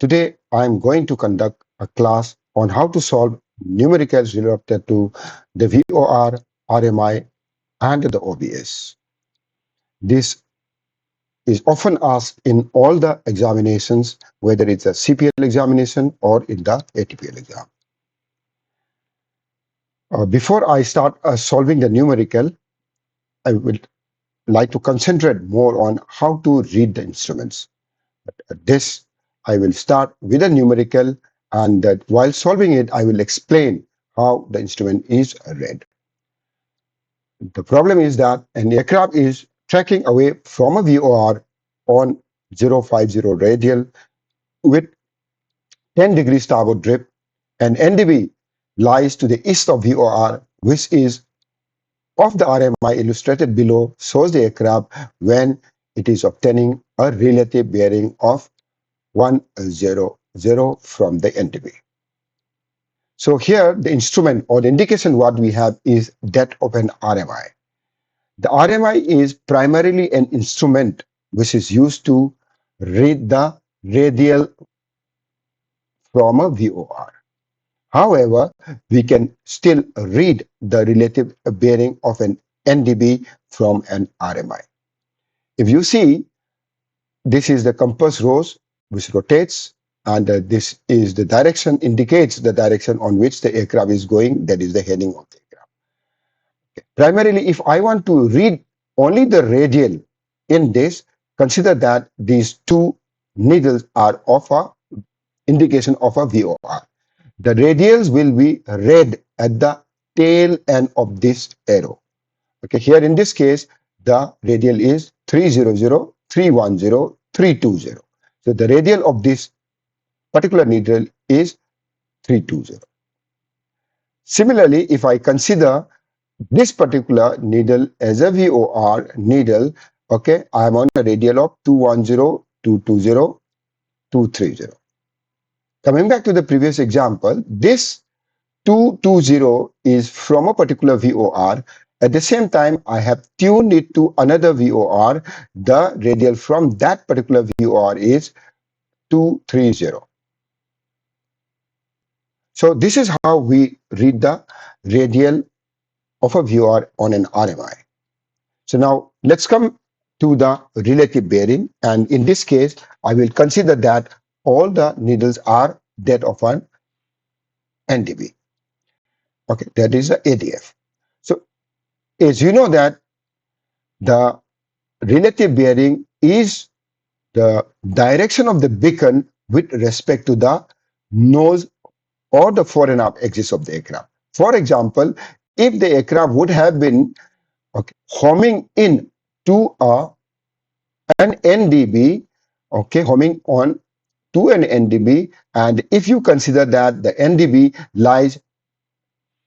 Today, I am going to conduct a class on how to solve numericals related to the VOR, RMI, and the OBS. This is often asked in all the examinations, whether it's a CPL examination or in the ATPL exam. Before I start solving the numerical, I would like to concentrate more on how to read the instruments. This I will start with a numerical, and that while solving it, I will explain how the instrument is read. The problem is that an aircraft is tracking away from a VOR on 050 radial with 10 degrees starboard drift, and NDB lies to the east of VOR, which is of the RMI illustrated below, shows the aircraft when it is obtaining a relative bearing of 100 from the NDB. So here the instrument or the indication what we have is that of an RMI. The RMI is primarily an instrument which is used to read the radial from a VOR. However, we can still read the relative bearing of an NDB from an RMI. If you see, this is the compass rose which rotates, and this is the direction, indicates the direction on which the aircraft is going, that is the heading of the aircraft. Primarily, if I want to read only the radial in this, consider that these two needles are of a indication of a VOR. The radials will be read at the tail end of this arrow. Okay, here in this case, the radial is 300, 310, 320. So the radial of this particular needle is 320. Similarly, if I consider this particular needle as a VOR needle, okay, I am on a radial of 210, 220, 230. Coming back to the previous example, this 220 is from a particular VOR. At the same time, I have tuned it to another VOR. The radial from that particular VOR is 230. So this is how we read the radial of a VOR on an RMI. So now let's come to the relative bearing, and in this case, I will consider that all the needles are that of an NDB. Okay, that is the ADF. So as you know that the relative bearing is the direction of the beacon with respect to the nose or the fore and aft axis of the aircraft. For example, if the aircraft would have been homing in to an NDB, homing on to an NDB, and if you consider that the NDB lies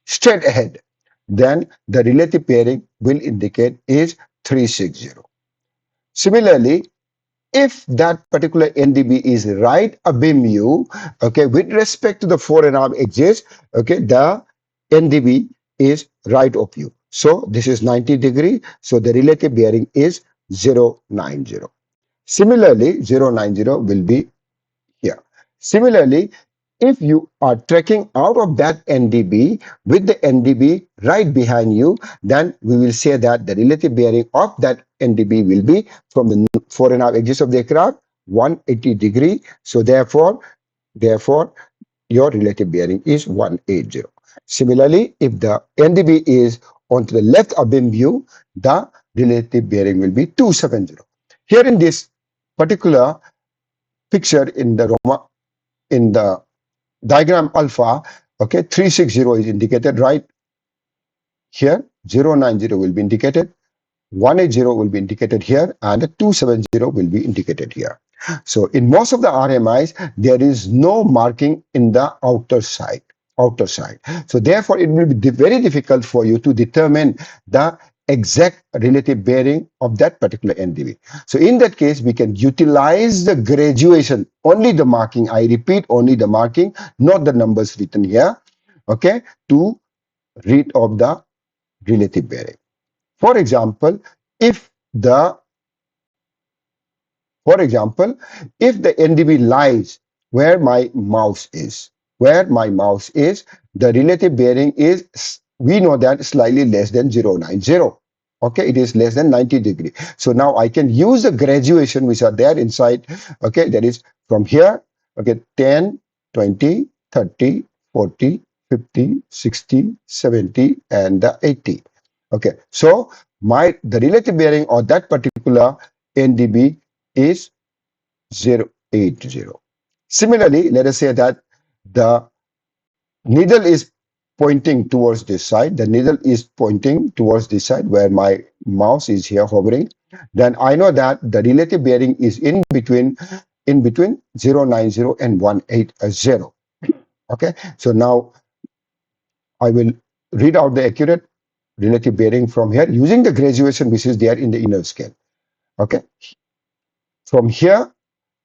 straight ahead, then the relative bearing will indicate is 360. Similarly, if that particular NDB is right abeam you, okay, with respect to the fore and aft axis, okay, the NDB is right of you. So this is 90 degree. So the relative bearing is 090. Similarly, 090 will be here. Similarly, if you are trekking out of that NDB with the NDB right behind you, then we will say that the relative bearing of that NDB will be from the fore and aft axis of the aircraft 180 degree. So therefore, your relative bearing is 180. Similarly, if the NDB is onto the left abeam view, the relative bearing will be 270. Here in this particular picture in the diagram alpha, okay, 360 is indicated right here, 090 will be indicated, 180 will be indicated here, and 270 will be indicated here. So in most of the RMIs, there is no marking in the outer side. So therefore, it will be very difficult for you to determine the exact relative bearing of that particular NDB. So in that case, we can utilize the graduation, only the marking. I repeat, only the marking, not the numbers written here, okay, to read of the relative bearing. For example, if the NDB lies where my mouse is. Where my mouse is, the relative bearing is, we know that slightly less than 090. Okay, it is less than 90 degree. So now I can use the graduation which are there inside. Okay, that is from here. Okay, 10, 20, 30, 40, 50, 60, 70, and 80. Okay, so the relative bearing of that particular NDB is 080. Similarly, let us say that the needle is pointing towards this side. The needle is pointing towards this side where my mouse is here hovering. Then I know that the relative bearing is in between 090 and 180. Okay, so now I will read out the accurate relative bearing from here using the graduation which is there in the inner scale. Okay, from here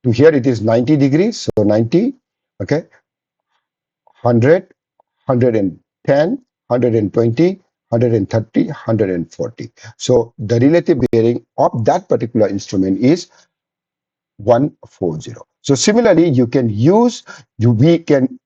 to here it is 90 degrees. So 90, okay, 100, 110, 120, 130, 140. So the relative bearing of that particular instrument is 140. So similarly, we can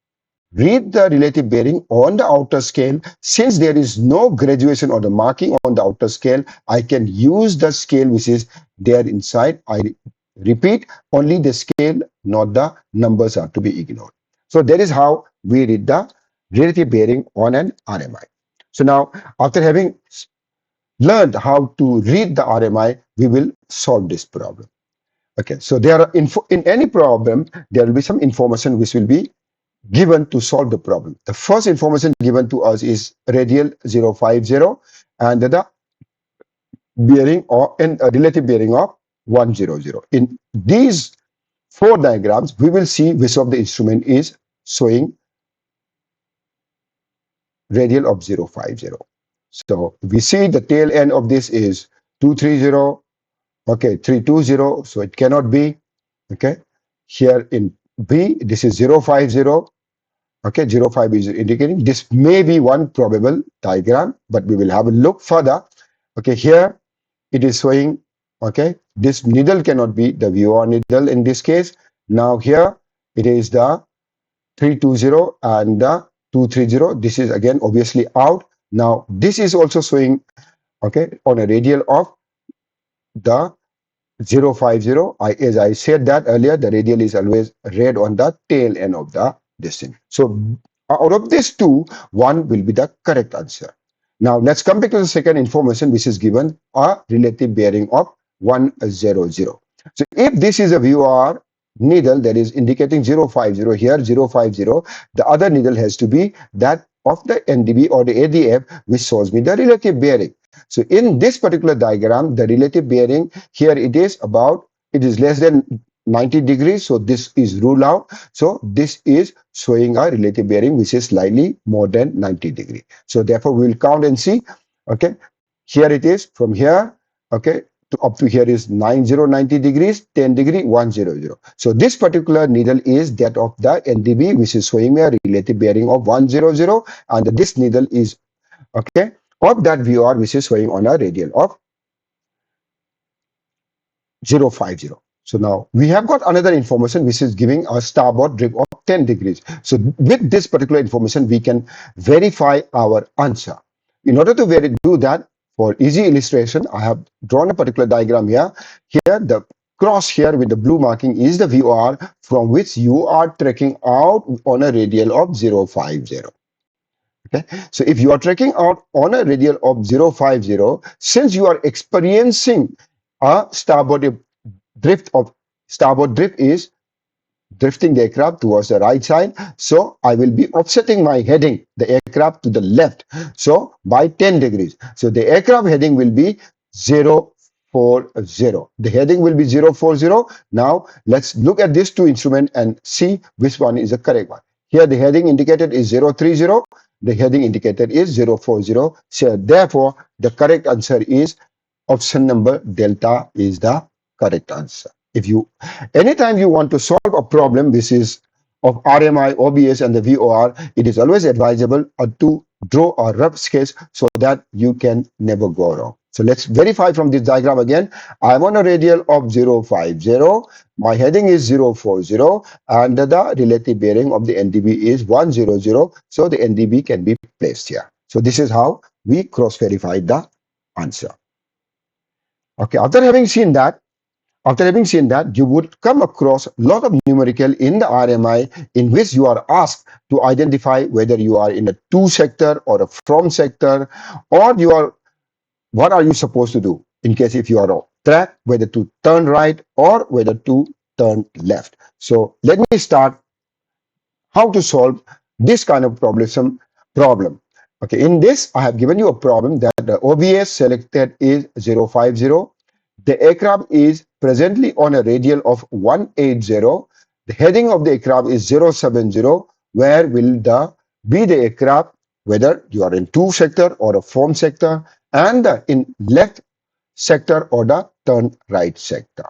read the relative bearing on the outer scale. Since there is no graduation or the marking on the outer scale, I can use the scale which is there inside. I repeat, only the scale, not the numbers are to be ignored. So that is how we read the relative bearing on an RMI. So now, after having learned how to read the RMI, we will solve this problem. Okay, so there are in any problem, there will be some information which will be given to solve the problem. The first information given to us is radial 050 and the bearing or and a relative bearing of 100. In these four diagrams, we will see which of the instrument is showing radial of 050. So we see the tail end of this is 230, okay, 320, so it cannot be, okay. Here in B, this is 050, okay, 05 is indicating this may be one probable diagram, but we will have a look further. Okay, here it is showing, okay, this needle cannot be the VOR needle in this case. Now here it is the 320 and the 230. This is again obviously out. Now this is also showing, okay, on a radial of the 050. As I said that earlier, the radial is always red on the tail end of the distance. So out of these two, one will be the correct answer. Now let's come back to the second information which is given, a relative bearing of 100. So if this is a VOR needle that is indicating 050 here, 050, the other needle has to be that of the NDB or the ADF which shows me the relative bearing. So in this particular diagram, the relative bearing here it is less than 90 degrees. So this is ruled out. So this is showing a relative bearing which is slightly more than 90 degrees. So therefore we will count and see. Okay, here it is from here. Okay, to up to here is 90 degrees, 10 degree, 100. So this particular needle is that of the NDB which is showing me a relative bearing of 100, and this needle is, okay, of that VOR which is showing on a radial of 050. So now we have got another information which is giving a starboard drift of 10 degrees. So with this particular information, we can verify our answer. In order to do that, for easy illustration, I have drawn a particular diagram here. Here, the cross here with the blue marking is the VOR from which you are trekking out on a radial of 050. Okay, so if you are trekking out on a radial of 050, since you are experiencing a starboard drift is drifting the aircraft towards the right side, so I will be offsetting my heading, the aircraft to the left, so by 10 degrees. So the aircraft heading will be 040. The heading will be 040. Now let's look at these two instruments and see which one is the correct one. Here the heading indicated is 030. The heading indicated is 040. So therefore, the correct answer is option number Delta is the correct answer. Anytime you want to solve a problem, this is of RMI, OBS, and the VOR, it is always advisable to draw a rough sketch so that you can never go wrong. So let's verify from this diagram again. I'm on a radial of 050. My heading is 040 and the relative bearing of the NDB is 100. So the NDB can be placed here. So this is how we cross-verified the answer. Okay, after having seen that, you would come across a lot of numerical in the RMI in which you are asked to identify whether you are in a to sector or a from sector, or what are you supposed to do in case if you are off track, whether to turn right or whether to turn left. So let me start how to solve this kind of problem. Okay, in this, I have given you a problem that the OBS selected is 050. The aircraft is presently on a radial of 180. The heading of the aircraft is 070. Where will be the aircraft, whether you are in to sector or a from sector, and in left sector or the turn right sector.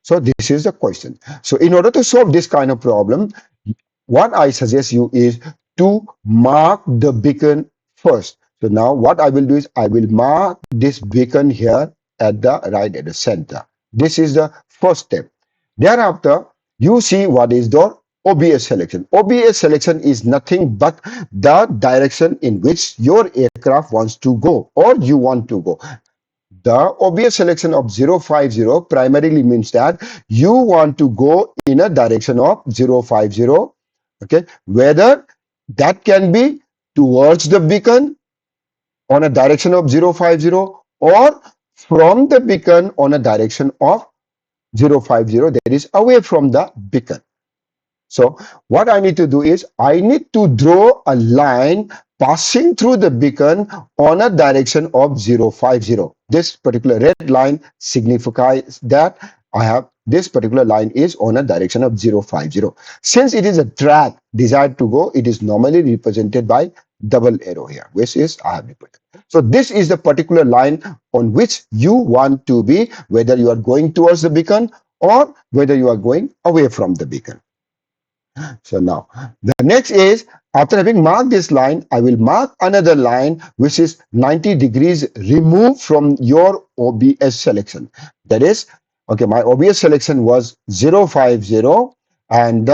So this is the question. So in order to solve this kind of problem, what I suggest you is to mark the beacon first. So now what I will do is I will mark this beacon here at the right at the center. This is the first step. Thereafter, you see what is the OBS selection. OBS selection is nothing but the direction in which your aircraft wants to go or you want to go. The obvious selection of 050 primarily means that you want to go in a direction of 050, okay, whether that can be towards the beacon on a direction of 050 or from the beacon on a direction of 050, that is away from the beacon. So what I need to do is I need to draw a line passing through the beacon on a direction of 050. This particular red line signifies that I have this particular line is on a direction of 050. Since it is a track desired to go, it is normally represented by double arrow here, which is I have represented. So this is the particular line on which you want to be, whether you are going towards the beacon or whether you are going away from the beacon. So now the next is, after having marked this line, I will mark another line which is 90 degrees removed from your OBS selection. That is, okay, my OBS selection was 050, and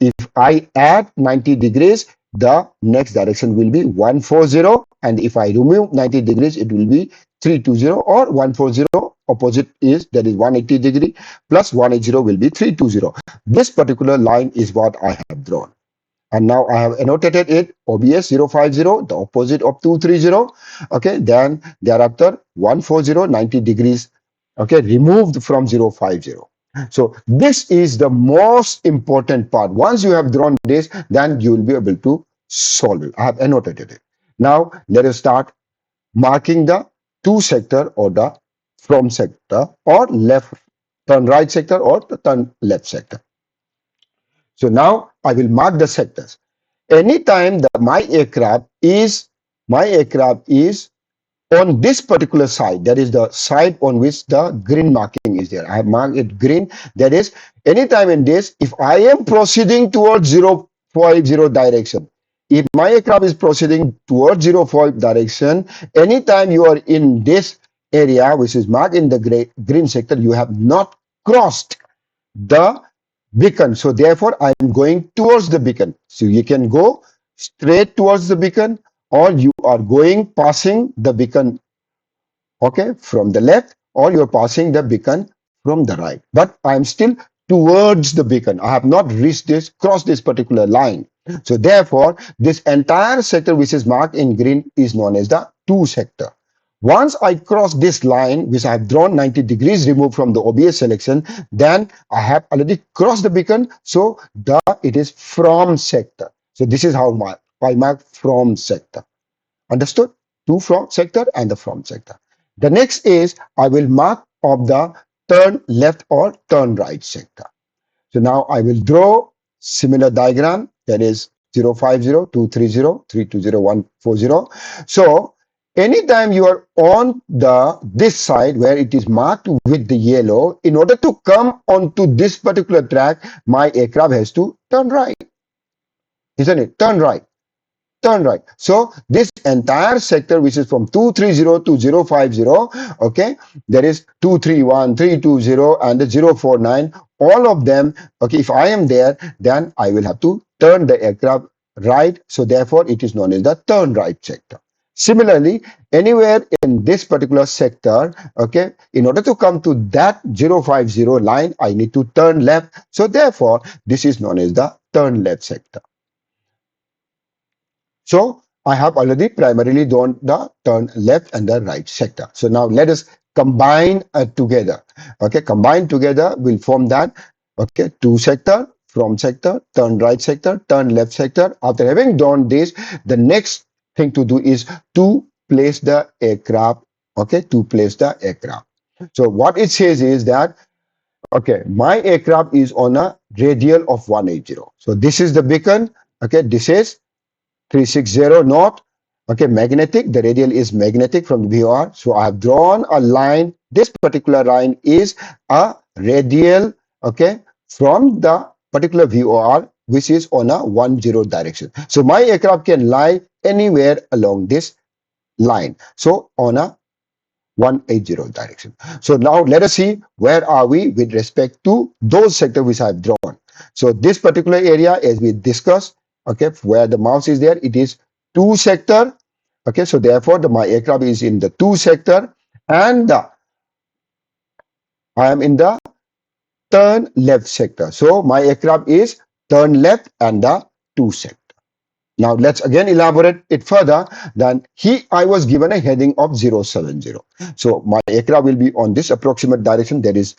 if I add 90 degrees, the next direction will be 140, and if I remove 90 degrees, it will be 320 or 140. Opposite is, that is 180 degree plus 180 will be 320. This particular line is what I have drawn. And now I have annotated it, OBS 050, the opposite of 230. Okay, then thereafter 140, 90 degrees, okay, removed from 050. So this is the most important part. Once you have drawn this, then you will be able to solve it. I have annotated it. Now let us start marking the to sector or the from sector or left turn right sector or the turn left sector. So now I will mark the sectors. Anytime that my aircraft is on this particular side, that is the side on which the green marking is there. I have marked it green. That is, anytime in this, if I am proceeding towards 050 direction, if my aircraft is proceeding towards 050 direction, anytime you are in this area which is marked in the green sector, you have not crossed the beacon. So therefore, I am going towards the beacon. So you can go straight towards the beacon, or you are going passing the beacon, okay, from the left, or you're passing the beacon from the right. But I'm still towards the beacon. I have not crossed this particular line. So therefore, this entire sector which is marked in green is known as the to sector. Once I cross this line, which I have drawn 90 degrees removed from the OBS selection, then I have already crossed the beacon. So it is from sector. So this is how I mark from sector. Understood? To from sector and the from sector. The next is I will mark of the turn left or turn right sector. So now I will draw similar diagram, that is 050, 230, 320, 140. So anytime you are on this side where it is marked with the yellow, in order to come onto this particular track, my aircraft has to turn right. Isn't it? Turn right. turn right. So this entire sector, which is from 230 to 050, okay, there is 231, 320, and the 049. All of them, okay, if I am there, then I will have to turn the aircraft right. So therefore, it is known as the turn right sector. Similarly, anywhere in this particular sector, okay, in order to come to that 050 line, I need to turn left. So therefore, this is known as the turn left sector. So I have already primarily done the turn left and the right sector. So now let us combine together. Okay, combine together will form that. Okay, two sector, from sector, turn right sector, turn left sector. After having done this, the next thing to do is to place the aircraft. Okay, to place the aircraft. So what it says is that, okay, my aircraft is on a radial of 180. So this is the beacon. Okay, this is 360 knot. Okay, magnetic. The radial is magnetic from the VOR. So I have drawn a line. This particular line is a radial, okay, from the particular VOR, which is on a 10 direction. So my aircraft can lie anywhere along this line. So on a 180 direction. So now let us see where are we with respect to those sectors which I have drawn. So this particular area, as we discussed, okay, where the mouse is there, it is two sector. Okay, so therefore my aircraft is in the two sector, and I am in the turn left sector. So my aircraft is turn left and the two sector. Now let's again elaborate it further. Then I was given a heading of 070. So my aircraft will be on this approximate direction, that is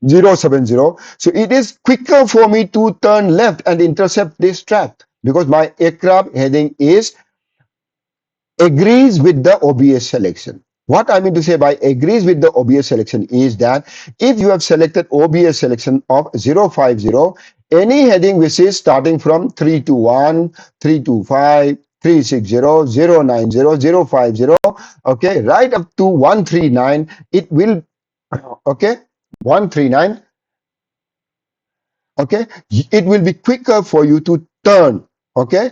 070. So it is quicker for me to turn left and intercept this track because my aircraft heading is agrees with the OBS selection. What I mean to say by agrees with the OBS selection is that if you have selected OBS selection of 050, any heading which is starting from 321, 325, 360, 090, 050, okay, right up to 139, it will, okay, 139, okay, it will be quicker for you to turn, okay,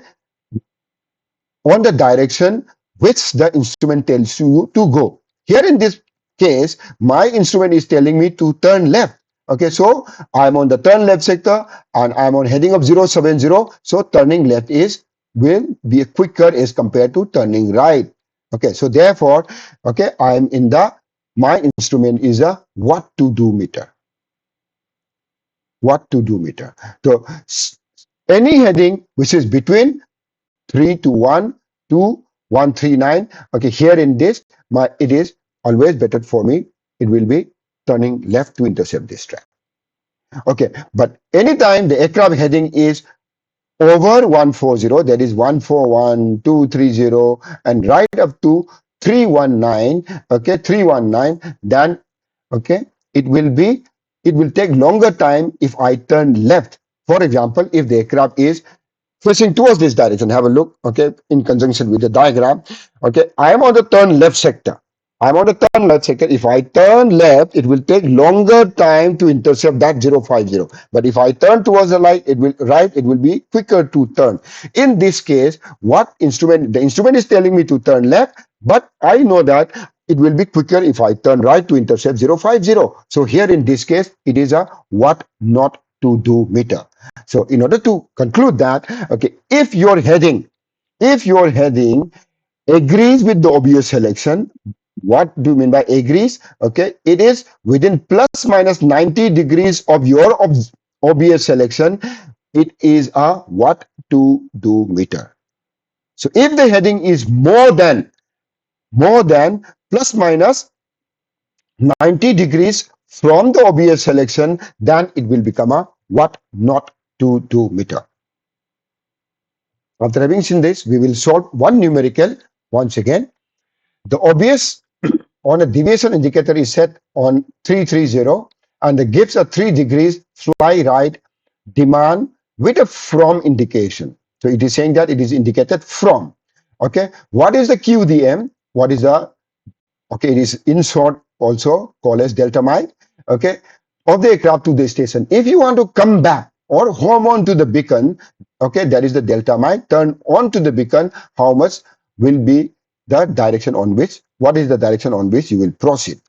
on the direction which the instrument tells you to go. Here in this case, my instrument is telling me to turn left. Okay, so I'm on the turn left sector and I'm on heading of 070. So turning left will be quicker as compared to turning right. Okay, so therefore, okay, I'm in my instrument is a what to do meter. What to do meter. So any heading which is between 321 to 139. Okay, here in this, it is always better for me. It will be turning left to intercept this track. Okay, but anytime the aircraft heading is over 140, that is 141, 230, and right up to 319, okay, 319, then, okay, it will take longer time if I turn left. For example, if the aircraft is facing towards this direction, have a look, okay, in conjunction with the diagram. Okay, I am on the turn left sector. I'm on the turn left sector. If I turn left, it will take longer time to intercept that 050. But if I turn towards the light, it will be quicker to turn. In this case, the instrument is telling me to turn left, but I know that it will be quicker if I turn right to intercept 050. So here in this case, it is a what not to do meter. So in order to conclude that, okay, if your heading agrees with the OBS selection, what do you mean by agrees? Okay, it is within plus minus 90 degrees of your OBS selection. It is a what to do meter. So if the heading is more than plus minus 90 degrees from the OBS selection, then it will become a what not to do meter. After having seen this, we will solve one numerical once again. The OBS on a deviation indicator is set on 330 and it gives a 3 degrees fly right demand with a from indication. So it is saying that it is indicated from. Okay, what is the QDM? What is the, okay, it is in short also called as delta mile, okay, of the aircraft to the station. If you want to come back or home on to the beacon, Okay, that is the delta mic. Turn on to the beacon, how much will be the direction on which, what is the direction on which you will proceed.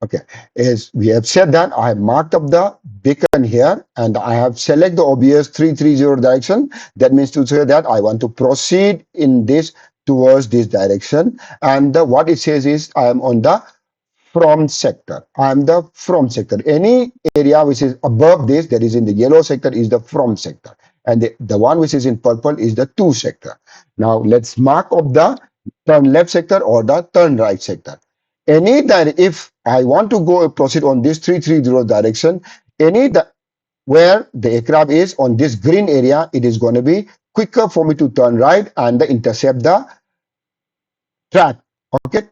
Okay, as we have said that I have marked up the beacon here and I have select the OBS 330 direction. That means to say that I want to proceed in this towards this direction. And what it says is I am on the from sector. I am the from sector. Any area which is above this, that is in the yellow sector, is the from sector. And the one which is in purple is the to sector. Now let's mark up the turn left sector or the turn right sector. Any that if I want to go proceed on this 330 direction, any that where the aircraft is on this green area, it is going to be quicker for me to turn right and intercept the track. Okay,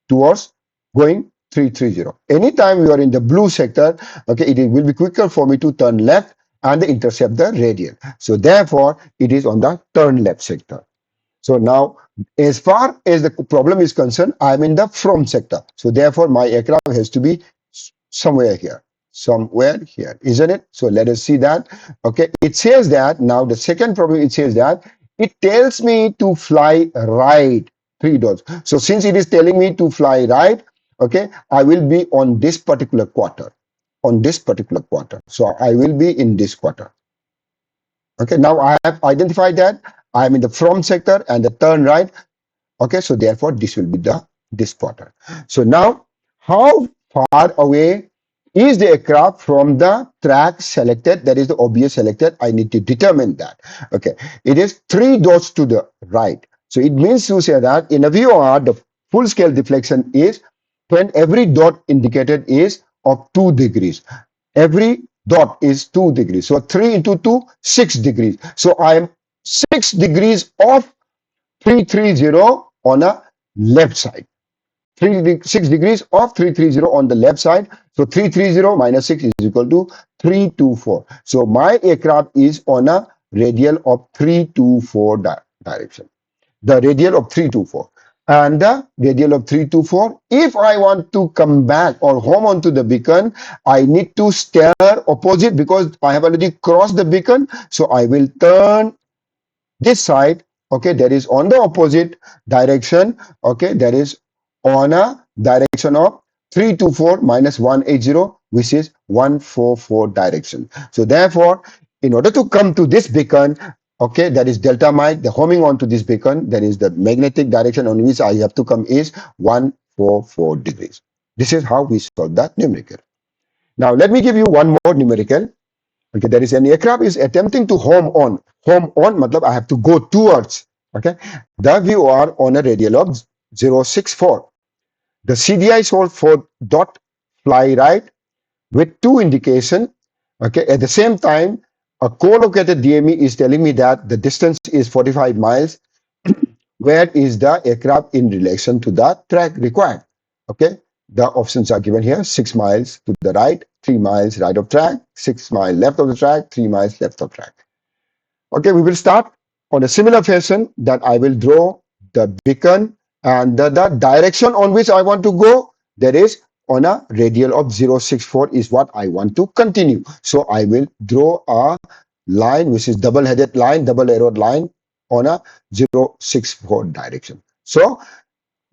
towards going 330. Anytime you are in the blue sector, okay, it will be quicker for me to turn left and intercept the radial. So therefore, it is on the turn left sector. So now, as far as the problem is concerned, I'm in the from sector. So therefore, my aircraft has to be somewhere here, isn't it? So let us see that. Okay, it says that now the second problem, it says that it tells me to fly right, three dots. So since it is telling me to fly right, okay, I will be on this particular quarter, So I will be in this quarter. Okay, now I have identified that I am in the from sector and the turn right. Okay, so therefore this will be this quarter. So now, how far away is the aircraft from the track selected, that is the OBS selected? I need to determine that. Okay, it is 3 dots to the right. So it means to say that in a VOR, the full scale deflection is when every dot indicated is of 2 degrees. Every dot is 2 degrees. So 3 into 2, 6 degrees. So I am 6 degrees off 330 on a left side. 6 degrees of 330 on the left side. So 330 minus 6 is equal to 324. So my aircraft is on a radial of 324 direction. The radial of 324. And the radial of 324. If I want to come back or home onto the beacon, I need to steer opposite because I have already crossed the beacon. So I will turn this side, okay, that is on the opposite direction, okay, that is on a direction of 324 minus 180, which is 144 direction. So therefore, in order to come to this beacon, okay, that is delta mic, the homing onto this beacon, that is the magnetic direction on which I have to come is 144 degrees. This is how we solve that numerical. Now let me give you one more numerical. Okay, there is an aircraft is attempting to home on. Home on, matlab I have to go towards. Okay, the VOR on a radial of 064. The CDI sold for dot fly right with 2 indication. Okay, at the same time, a co-located DME is telling me that the distance is 45 miles. Where is the aircraft in relation to the track required? Okay, the options are given here: 6 miles to the right, 3 miles right of track, 6 miles left of the track, 3 miles left of track. Okay, we will start on a similar fashion that I will draw the beacon and the direction on which I want to go, that is on a radial of 064 is what I want to continue. So I will draw a line which is double-headed line, double arrowed line on a 064 direction. So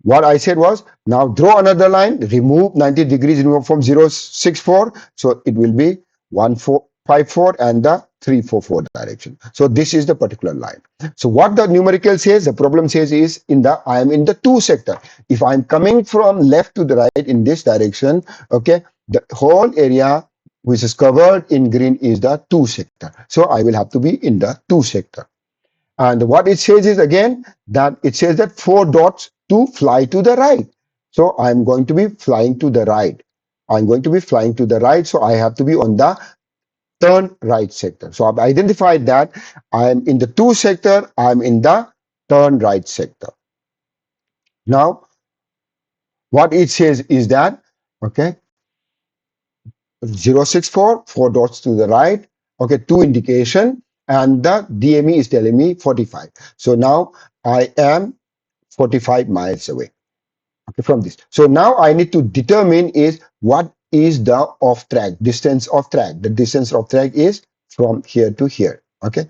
what I said was, now draw another line, remove 90 degrees remove from 064. So it will be 1454 and the 344 direction. So this is the particular line. So what the numerical says, the problem says is I am in the 2 sector. If I'm coming from left to the right in this direction, okay, the whole area which is covered in green is the 2 sector. So I will have to be in the 2 sector. And what it says is again that it says that 4 dots to fly to the right. So I'm going to be flying to the right. So I have to be on the turn right sector. So I've identified that I'm in the 2 sector, I'm in the turn right sector. Now, what it says is that, okay, 064, 4 dots to the right, okay, 2 indication, and the DME is telling me 45. So now I am 45 miles away, okay, from this. So now I need to determine is what is the off track, distance of track. The distance of track is from here to here, okay,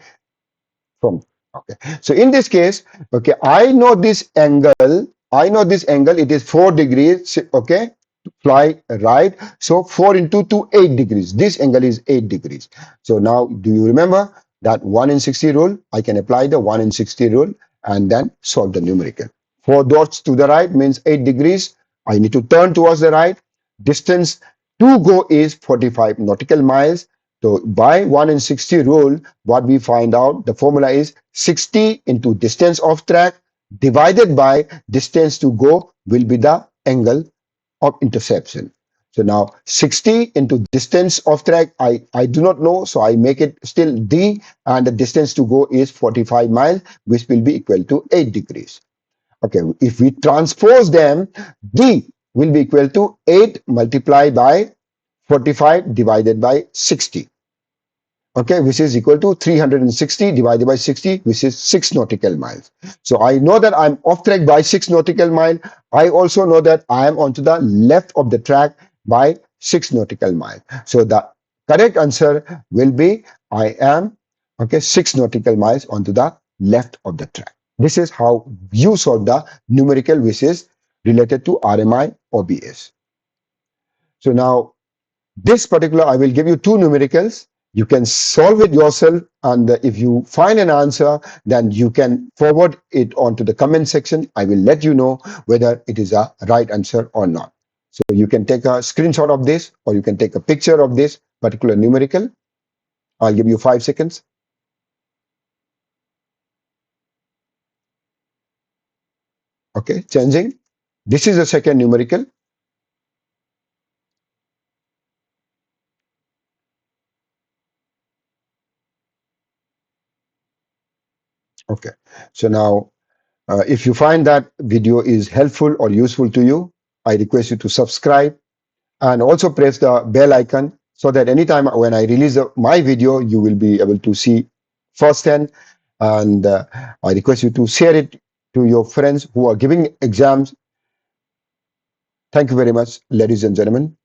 from. Okay, so in this case, okay, I know this angle. I know this angle. It is 4 degrees. Okay, fly right. So 4 into 2, 8 degrees. This angle is 8 degrees. So now, do you remember that 1 in 60 rule? I can apply the 1 in 60 rule and then solve the numerical. 4 dots to the right means 8 degrees. I need to turn towards the right. Distance to go is 45 nautical miles. So by 1 in 60 rule, what we find out, the formula is 60 into distance of track divided by distance to go will be the angle of interception. So now 60 into distance of track, I do not know, so I make it still D, and the distance to go is 45 miles, which will be equal to 8 degrees. Okay, if we transpose them, D will be equal to 8 multiplied by 45 divided by 60. Okay, which is equal to 360 divided by 60, which is 6 nautical miles. So I know that I'm off track by 6 nautical miles. I also know that I am onto the left of the track by 6 nautical miles. So the correct answer will be I am, okay, 6 nautical miles onto the left of the track. This is how you solve the numerical which is related to RMI OBS. So now this particular, I will give you 2 numericals. You can solve it yourself, and if you find an answer, then you can forward it onto the comment section. I will let you know whether it is a right answer or not. So you can take a screenshot of this, or you can take a picture of this particular numerical. I'll give you 5 seconds. Okay, changing. This is the second numerical. Okay, so now if you find that video is helpful or useful to you, I request you to subscribe and also press the bell icon so that anytime when I release my video, you will be able to see firsthand. And I request you to share it to your friends who are giving exams. Thank you very much, ladies and gentlemen.